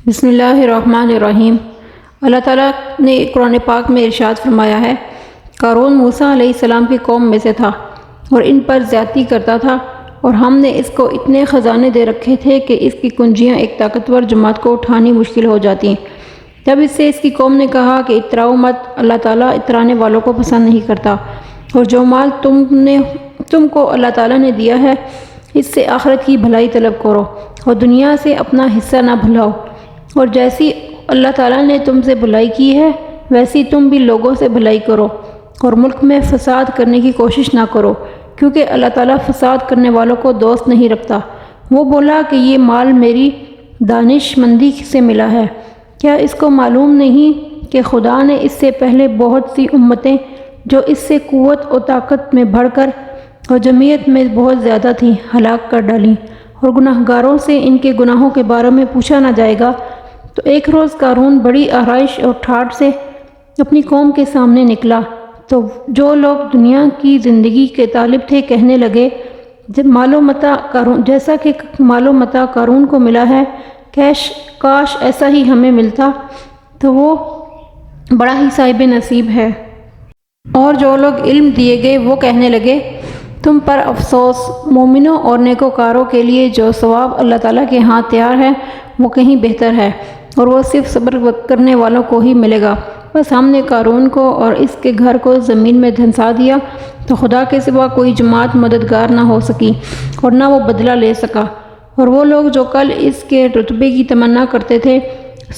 بسم اللہ الرحمن الرحیم۔ اللہ تعالیٰ نے قرآن پاک میں ارشاد فرمایا ہے، قارون موسیٰ علیہ السلام کی قوم میں سے تھا اور ان پر زیادتی کرتا تھا، اور ہم نے اس کو اتنے خزانے دے رکھے تھے کہ اس کی کنجیاں ایک طاقتور جماعت کو اٹھانی مشکل ہو جاتی۔ جب اس سے اس کی قوم نے کہا کہ اتراؤ مت، اللہ تعالیٰ اترانے والوں کو پسند نہیں کرتا، اور جو مال تم کو اللہ تعالیٰ نے دیا ہے اس سے آخرت کی بھلائی طلب کرو اور دنیا سے اپنا حصہ نہ بھلاؤ، اور جیسی اللہ تعالیٰ نے تم سے بھلائی کی ہے ویسی تم بھی لوگوں سے بھلائی کرو، اور ملک میں فساد کرنے کی کوشش نہ کرو، کیونکہ اللہ تعالیٰ فساد کرنے والوں کو دوست نہیں رکھتا۔ وہ بولا کہ یہ مال میری دانش مندی سے ملا ہے، کیا اس کو معلوم نہیں کہ خدا نے اس سے پہلے بہت سی امتیں جو اس سے قوت و طاقت میں بڑھ کر اور جمعیت میں بہت زیادہ تھیں ہلاک کر ڈالیں، اور گناہگاروں سے ان کے گناہوں کے بارے میں پوچھا نہ جائے گا۔ تو ایک روز قارون بڑی آرائش اور ٹھاٹھ سے اپنی قوم کے سامنے نکلا، تو جو لوگ دنیا کی زندگی کے طالب تھے کہنے لگے، جیسا کہ مال و متاع قارون کو ملا ہے، کاش ایسا ہی ہمیں ملتا تو وہ بڑا ہی صاحب نصیب ہے۔ اور جو لوگ علم دیے گئے وہ کہنے لگے، تم پر افسوس، مومنوں اور نیکوکاروں کے لیے جو ثواب اللہ تعالیٰ کے ہاں تیار ہے وہ کہیں بہتر ہے، اور وہ صرف صبر کرنے والوں کو ہی ملے گا۔ بس ہم نے قارون کو اور اس کے گھر کو زمین میں دھنسا دیا تو خدا کے سوا کوئی جماعت مددگار نہ ہو سکی اور نہ وہ بدلہ لے سکا، اور وہ لوگ جو کل اس کے رتبے کی تمنا کرتے تھے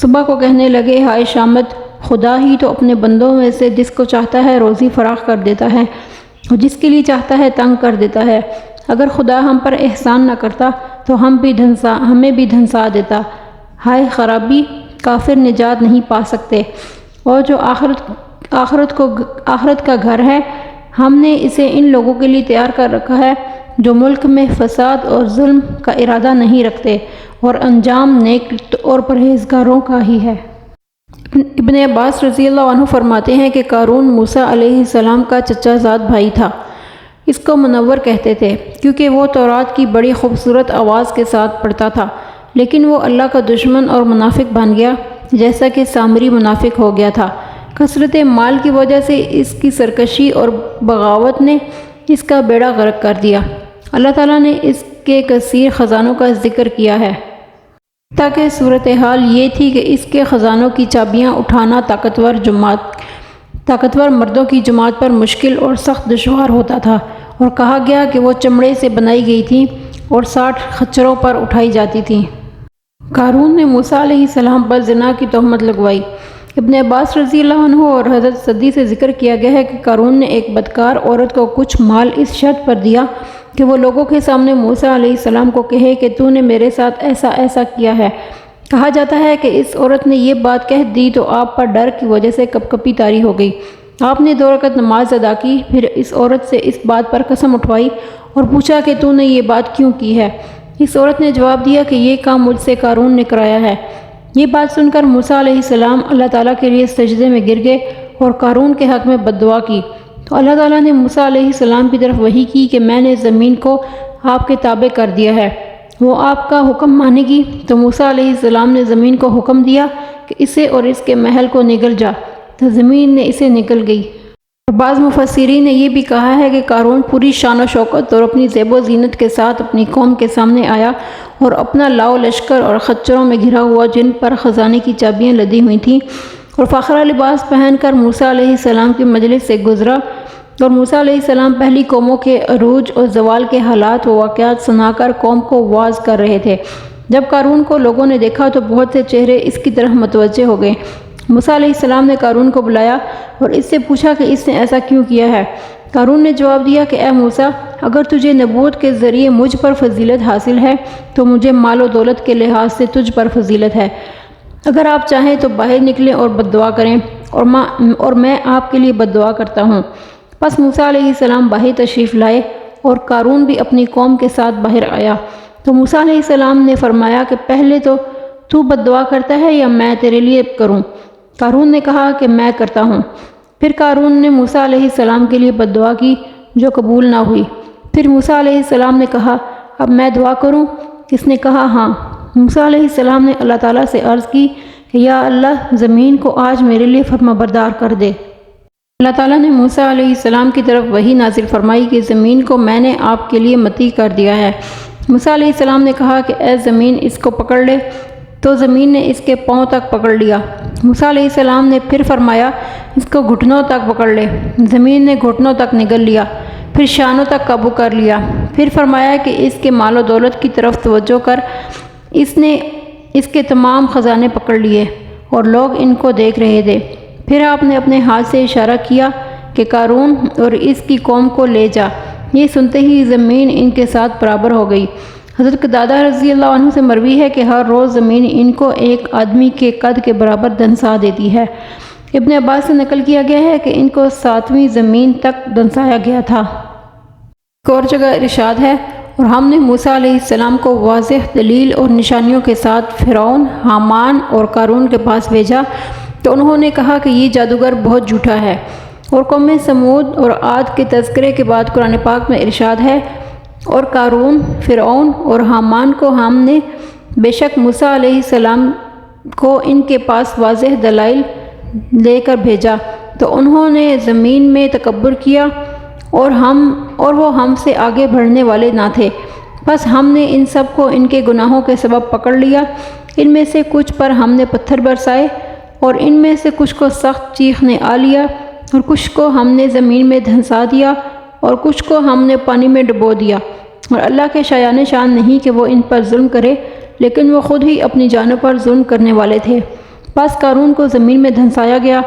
صبح کو کہنے لگے، ہائے شامت، خدا ہی تو اپنے بندوں میں سے جس کو چاہتا ہے روزی فراخ کر دیتا ہے اور جس کے لیے چاہتا ہے تنگ کر دیتا ہے۔ اگر خدا ہم پر احسان نہ کرتا تو ہمیں بھی دھنسا دیتا۔ ہائے خرابی، کافر نجات نہیں پا سکتے، اور جو آخرت کا گھر ہے ہم نے اسے ان لوگوں کے لیے تیار کر رکھا ہے جو ملک میں فساد اور ظلم کا ارادہ نہیں رکھتے، اور انجام نیک اور پرہیزگاروں کا ہی ہے۔ ابن عباس رضی اللہ عنہ فرماتے ہیں کہ قارون موسیٰ علیہ السلام کا چچا زاد بھائی تھا۔ اس کو منور کہتے تھے کیونکہ وہ تورات کی بڑی خوبصورت آواز کے ساتھ پڑھتا تھا، لیکن وہ اللہ کا دشمن اور منافق بن گیا، جیسا کہ سامری منافق ہو گیا تھا۔ کثرت مال کی وجہ سے اس کی سرکشی اور بغاوت نے اس کا بیڑا غرق کر دیا۔ اللہ تعالیٰ نے اس کے کثیر خزانوں کا ذکر کیا ہے، تاکہ صورتحال یہ تھی کہ اس کے خزانوں کی چابیاں اٹھانا طاقتور مردوں کی جماعت پر مشکل اور سخت دشوار ہوتا تھا، اور کہا گیا کہ وہ چمڑے سے بنائی گئی تھیں اور 60 خچروں پر اٹھائی جاتی تھیں۔ قارون نے موسیٰ علیہ السلام پر زنا کی تہمت لگوائی۔ ابن عباس رضی اللہ عنہ اور حضرت صدی سے ذکر کیا گیا ہے کہ قارون نے ایک بدکار عورت کو کچھ مال اس شرط پر دیا کہ وہ لوگوں کے سامنے موسیٰ علیہ السلام کو کہے کہ تو نے میرے ساتھ ایسا کیا ہے۔ کہا جاتا ہے کہ اس عورت نے یہ بات کہہ دی تو آپ پر ڈر کی وجہ سے کپکپی طاری ہو گئی۔ آپ نے 2 رکعت نماز ادا کی، پھر اس عورت سے اس بات پر قسم اٹھوائی اور پوچھا کہ تو نے یہ بات کیوں کی ہے؟ اس عورت نے جواب دیا کہ یہ کام مجھ سے قارون نے کرایا ہے۔ یہ بات سن کر موسیٰ علیہ السلام اللہ تعالیٰ کے لیے سجدے میں گر گئے اور قارون کے حق میں بد دعا کی۔ تو اللہ تعالیٰ نے موسیٰ علیہ السلام کی طرف وحی کی کہ میں نے زمین کو آپ کے تابع کر دیا ہے، وہ آپ کا حکم مانے گی۔ تو موسیٰ علیہ السلام نے زمین کو حکم دیا کہ اسے اور اس کے محل کو نگل جا، تو زمین نے اسے نگل گئی۔ اور بعض مفسرین نے یہ بھی کہا ہے کہ قارون پوری شان و شوکت اور اپنی زیب و زینت کے ساتھ اپنی قوم کے سامنے آیا اور اپنا لاؤ لشکر اور خچروں میں گھرا ہوا جن پر خزانے کی چابیاں لدی ہوئی تھیں اور فاخرہ لباس پہن کر موسیٰ علیہ السلام کی مجلس سے گزرا، اور موسیٰ علیہ السلام پہلی قوموں کے عروج اور زوال کے حالات و واقعات سنا کر قوم کو واعظ کر رہے تھے۔ جب قارون کو لوگوں نے دیکھا تو بہت سے چہرے اس کی طرف متوجہ ہو گئے۔ موسیٰ علیہ السلام نے قارون کو بلایا اور اس سے پوچھا کہ اس نے ایسا کیوں کیا ہے؟ قارون نے جواب دیا کہ اے موسیٰ، اگر تجھے نبوت کے ذریعے مجھ پر فضیلت حاصل ہے تو مجھے مال و دولت کے لحاظ سے تجھ پر فضیلت ہے۔ اگر آپ چاہیں تو باہر نکلیں اور بد دعا کریں، اور میں آپ کے لیے بد دعا کرتا ہوں۔ پس موسیٰ علیہ السلام باہر تشریف لائے اور قارون بھی اپنی قوم کے ساتھ باہر آیا۔ تو موسیٰ علیہ السلام نے فرمایا کہ پہلے تو بد دعا کرتا ہے یا میں تیرے لیے کروں؟ قارون نے کہا کہ میں کرتا ہوں۔ پھر قارون نے موسیٰ علیہ السلام کے لیے بد دعا کی جو قبول نہ ہوئی۔ پھر موسیٰ علیہ السلام نے کہا اب میں دعا کروں؟ اس نے کہا ہاں۔ موسیٰ علیہ السلام نے اللہ تعالیٰ سے عرض کی کہ یا اللہ زمین کو آج میرے لیے فرما بردار کر دے۔ اللہ تعالیٰ نے موسیٰ علیہ السلام کی طرف وحی نازل فرمائی کہ زمین کو میں نے آپ کے لیے مطیع کر دیا ہے۔ موسیٰ علیہ السلام نے کہا کہ اے زمین اس کو پکڑ لے، تو زمین نے اس کے پاؤں تک پکڑ لیا۔ موسیٰ علیہ السلام نے پھر فرمایا اس کو گھٹنوں تک پکڑ لے، زمین نے گھٹنوں تک نگل لیا، پھر شانوں تک قابو کر لیا۔ پھر فرمایا کہ اس کے مال و دولت کی طرف توجہ کر، اس نے اس کے تمام خزانے پکڑ لیے اور لوگ ان کو دیکھ رہے تھے۔ پھر آپ نے اپنے ہاتھ سے اشارہ کیا کہ قارون اور اس کی قوم کو لے جا۔ یہ سنتے ہی زمین ان کے ساتھ برابر ہو گئی۔ حضرت قتادہ رضی اللہ عنہ سے مروی ہے کہ ہر روز زمین ان کو ایک آدمی کے قد کے برابر دنسا دیتی ہے۔ ابن عباس سے نقل کیا گیا ہے کہ ان کو 7ویں زمین تک دنسایا گیا تھا۔ ایک اور جگہ ارشاد ہے اور ہم نے موسیٰ علیہ السلام کو واضح دلیل اور نشانیوں کے ساتھ فرعون، حامان اور قارون کے پاس بھیجا تو انہوں نے کہا کہ یہ جادوگر بہت جھوٹا ہے۔ اور قوم سمود اور عاد کے تذکرے کے بعد قرآن پاک میں ارشاد ہے اور قارون، فرعون اور حامان کو ہم نے بے شک موسیٰ علیہ السلام کو ان کے پاس واضح دلائل لے کر بھیجا تو انہوں نے زمین میں تکبر کیا اور وہ ہم سے آگے بڑھنے والے نہ تھے۔ بس ہم نے ان سب کو ان کے گناہوں کے سبب پکڑ لیا۔ ان میں سے کچھ پر ہم نے پتھر برسائے اور ان میں سے کچھ کو سخت چیخ نے آ لیا اور کچھ کو ہم نے زمین میں دھنسا دیا اور کچھ کو ہم نے پانی میں ڈبو دیا۔ اور اللہ کے شایان شان نہیں کہ وہ ان پر ظلم کرے، لیکن وہ خود ہی اپنی جانوں پر ظلم کرنے والے تھے۔ بس قارون کو زمین میں دھنسایا گیا،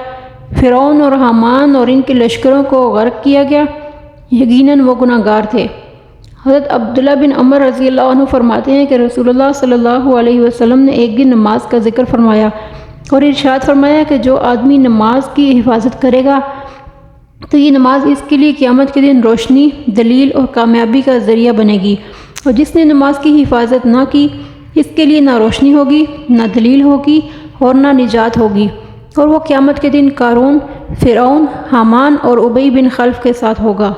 فرعون اور حامان اور ان کے لشکروں کو غرق کیا گیا، یقیناً وہ گناہ گار تھے۔ حضرت عبداللہ بن عمر رضی اللہ عنہ فرماتے ہیں کہ رسول اللہ صلی اللہ علیہ وسلم نے ایک دن نماز کا ذکر فرمایا اور ارشاد فرمایا کہ جو آدمی نماز کی حفاظت کرے گا تو یہ نماز اس کے لیے قیامت کے دن روشنی، دلیل اور کامیابی کا ذریعہ بنے گی، اور جس نے نماز کی حفاظت نہ کی اس کے لیے نہ روشنی ہوگی، نہ دلیل ہوگی اور نہ نجات ہوگی، اور وہ قیامت کے دن قارون، فرعون، حامان اور ابی بن خلف کے ساتھ ہوگا۔